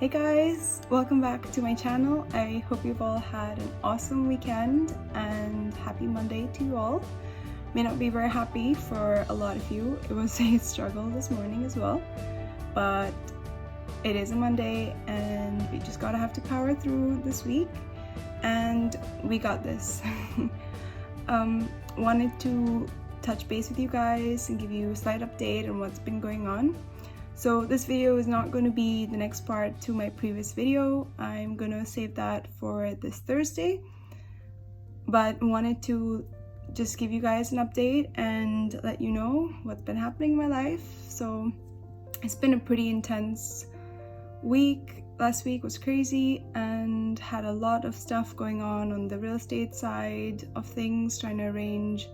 Hey guys, welcome back to my channel. I hope you've all had an awesome weekend and happy Monday to you all. May not be very happy for a lot of you. It was a struggle this morning as well, but it is a Monday and we just gotta have to power through this week, and we got this. Wanted to touch base with you guys and give you a slight update on what's been going on. So this video is not going to be the next part to my previous video. I'm going to save that for this Thursday, but wanted to just give you guys an update and let you know what's been happening in my life. So it's been a pretty intense week. Last week was crazy and had a lot of stuff going on the real estate side of things, trying to arrange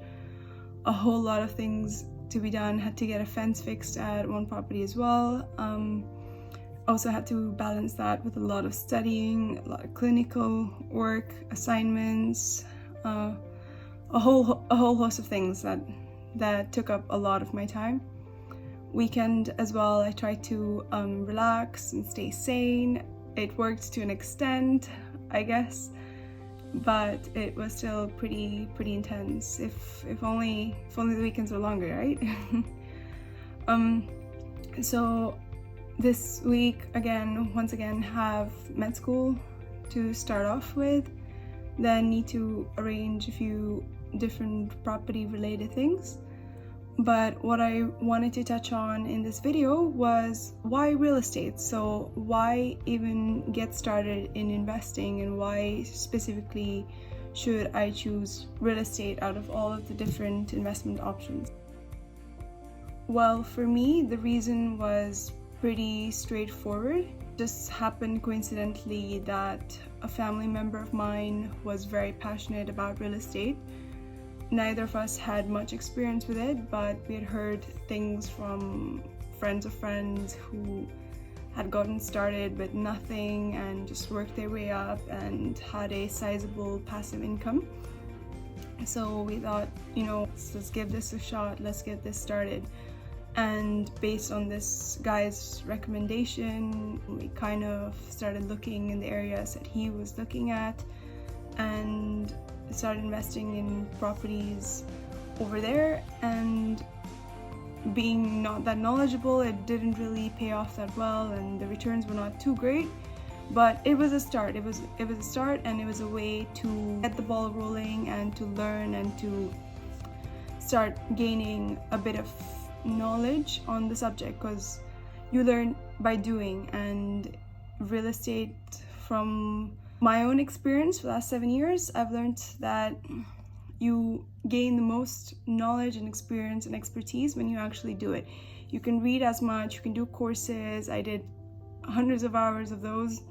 a whole lot of things to be done. Had to get a fence fixed at one property as well. Also had to balance that with a lot of studying, a lot of clinical work, assignments, a whole host of things that took up a lot of my time. Weekend as well, I tried to relax and stay sane. It worked to an extent, I guess, but it was still pretty intense. If only the weekends were longer, right? So this week once again have med school to start off with, then need to arrange a few different property related things. But what I wanted to touch on in this video was why real estate. So why even get started in investing, and why specifically should I choose real estate out of all of the different investment options? Well, for me, the reason was pretty straightforward. Just happened coincidentally that a family member of mine was very passionate about real estate. Neither of us had much experience with it, but we had heard things from friends of friends who had gotten started with nothing and just worked their way up and had a sizable passive income. So we thought, let's give this a shot, let's get this started. And based on this guy's recommendation, we kind of started looking in the areas that he was looking at and started investing in properties over there. And being not that knowledgeable, it didn't really pay off that well and the returns were not too great, but it was a start. It was a start, and it was a way to get the ball rolling and to learn and to start gaining a bit of knowledge on the subject, because you learn by doing. And real estate, from my own experience for the last 7 years, I've learned that you gain the most knowledge and experience and expertise when you actually do it. You can read as much, you can do courses. I did hundreds of hours of those,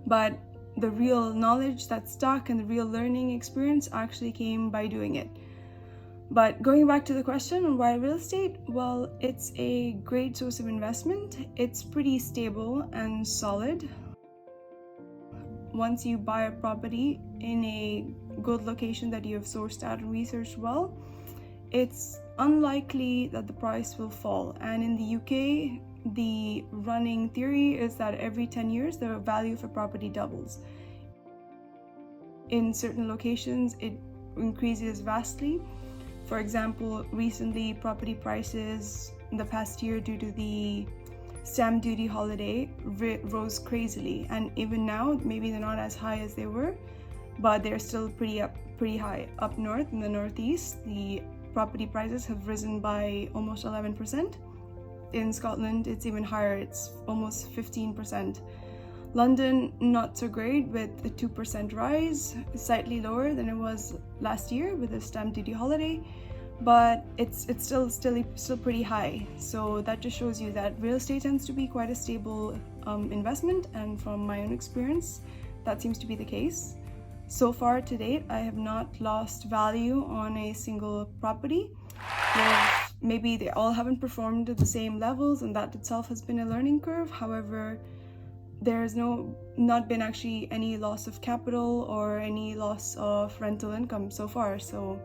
but the real knowledge that stuck and the real learning experience actually came by doing it. But going back to the question on why real estate, well, it's a great source of investment. It's pretty stable and solid. Once you buy a property in a good location that you have sourced out and researched well, it's unlikely that the price will fall. And in the UK, the running theory is that every 10 years the value of a property doubles. In certain locations, it increases vastly. For example, recently property prices in the past year, due to the stamp duty holiday, rose crazily, and even now maybe they're not as high as they were, but they're still pretty high. Up north in the northeast, the property prices have risen by almost 11%. In Scotland, it's even higher, it's almost 15%. London, not so great, with a 2% rise, slightly lower than it was last year with the stamp duty holiday, but it's still pretty high. So that just shows you that real estate tends to be quite a stable investment, and from my own experience, that seems to be the case. So far to date, I have not lost value on a single property. Maybe they all haven't performed at the same levels, and that itself has been a learning curve. However, there's not been actually any loss of capital or any loss of rental income so far. So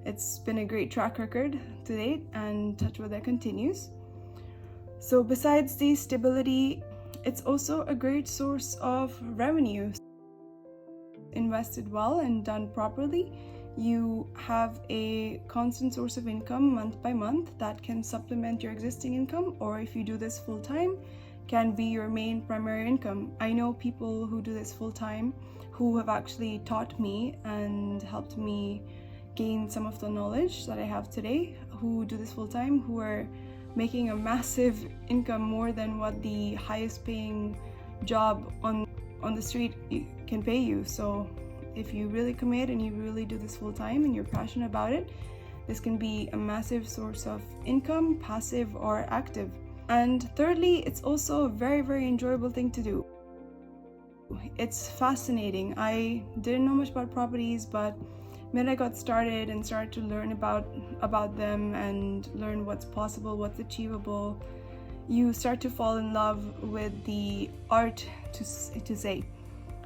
it's been a great track record to date, and touch wood that continues. So besides the stability It's also a great source of revenue. Invested well and done properly, you have a constant source of income month by month that can supplement your existing income, or if you do this full time, can be your main primary income. I know people who do this full time who have actually taught me and helped me gain some of the knowledge that I have today, who do this full time, who are making a massive income, more than what the highest paying job on the street can pay you. So if you really commit and you really do this full time and you're passionate about it, this can be a massive source of income, passive or active. And thirdly, it's also a very, very enjoyable thing to do. It's fascinating. I didn't know much about properties, but when I got started and started to learn about them and learn what's possible, what's achievable, you start to fall in love with the art to say.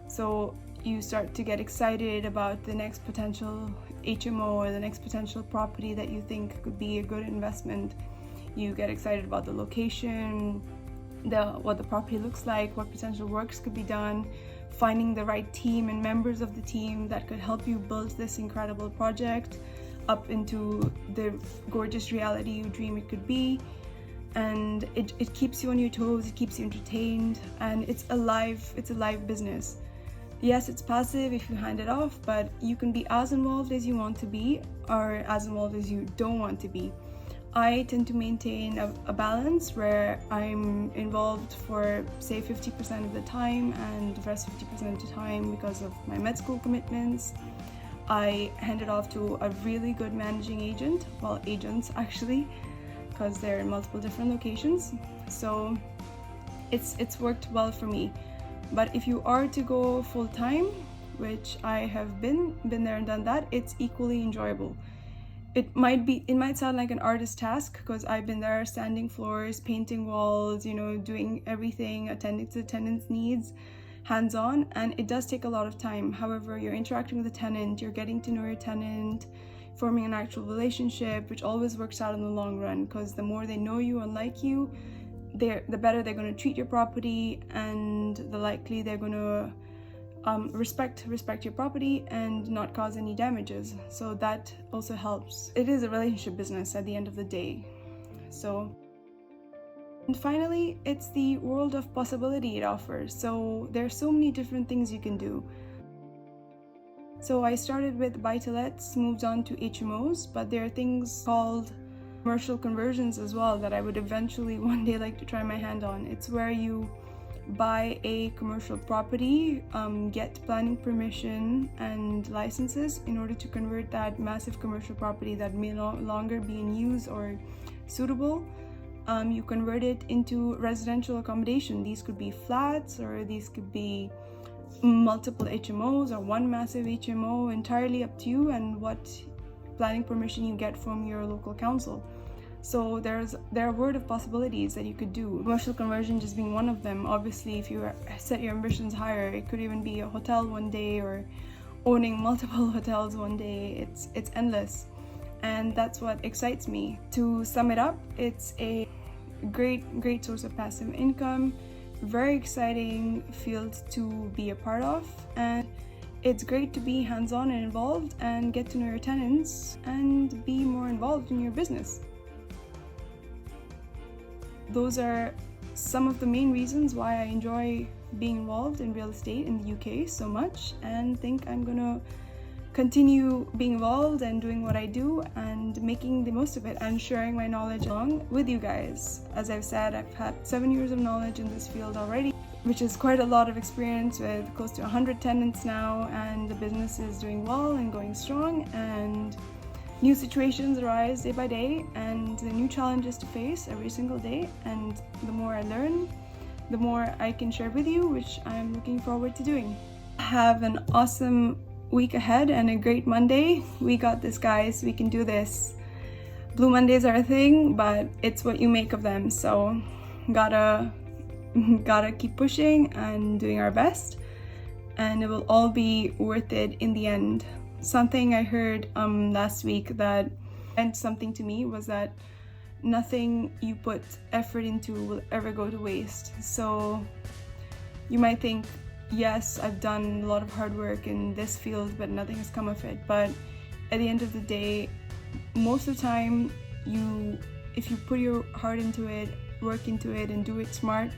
So you start to get excited about the next potential HMO or the next potential property that you think could be a good investment. You get excited about the location, what the property looks like, what potential works could be done, finding the right team and members of the team that could help you build this incredible project up into the gorgeous reality you dream it could be. And it keeps you on your toes, it keeps you entertained, and it's a live business. Yes, it's passive if you hand it off, but you can be as involved as you want to be or as involved as you don't want to be. I tend to maintain a balance where I'm involved for say 50% of the time, and the rest 50% of the time, because of my med school commitments, I hand it off to a really good managing agent, well, agents actually, because they're in multiple different locations. So it's worked well for me. But if you are to go full time, which I have been there and done that, it's equally enjoyable. It might sound like an artist task, because I've been there sanding floors, painting walls, doing everything, attending to the tenants' needs, hands-on, and it does take a lot of time. However, you're interacting with the tenant, you're getting to know your tenant, forming an actual relationship, which always works out in the long run, because the more they know you and like you, the better they're going to treat your property, and the likely they're going to respect your property and not cause any damages. So that also helps. It is a relationship business at the end of the day. And finally, it's the world of possibility it offers. So there are so many different things you can do. So I started with buy-to-lets, moved on to HMOs, but there are things called commercial conversions as well that I would eventually one day like to try my hand on. It's where you buy a commercial property, get planning permission and licenses in order to convert that massive commercial property that may no longer be in use or suitable. You convert it into residential accommodation. These could be flats, or these could be multiple HMOs or one massive HMO, entirely up to you and what planning permission you get from your local council. So there are a world of possibilities that you could do. Commercial conversion just being one of them. Obviously, if you set your ambitions higher, it could even be a hotel one day, or owning multiple hotels one day. It's endless, and that's what excites me. To sum it up, it's a great source of passive income, very exciting field to be a part of, and it's great to be hands-on and involved and get to know your tenants and be more involved in your business. Those are some of the main reasons why I enjoy being involved in real estate in the UK so much, and think I'm gonna continue being involved and doing what I do and making the most of it and sharing my knowledge along with you guys. As I've said, I've had 7 years of knowledge in this field already, which is quite a lot of experience, with close to 100 tenants now, and the business is doing well and going strong, and new situations arise day by day, and the new challenges to face every single day. And the more I learn, the more I can share with you, which I'm looking forward to doing. Have an awesome week ahead and a great Monday. We got this, guys. We can do this. Blue Mondays are a thing, but it's what you make of them. So gotta keep pushing and doing our best, and it will all be worth it in the end. Something I heard last week that meant something to me was that nothing you put effort into will ever go to waste. So you might think, yes, I've done a lot of hard work in this field, but nothing has come of it. But at the end of the day, most of the time, if you put your heart into it, work into it, and do it smart,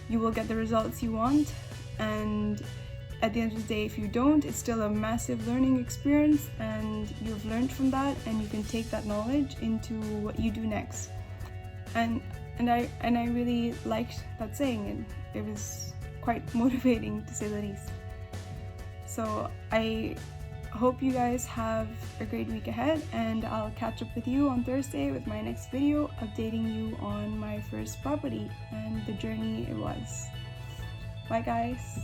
you will get the results you want. And at the end of the day, if you don't, it's still a massive learning experience, and you've learned from that, and you can take that knowledge into what you do next. And I really liked that saying, and it was quite motivating, to say the least. So I hope you guys have a great week ahead, and I'll catch up with you on Thursday with my next video, updating you on my first property and the journey it was. Bye guys.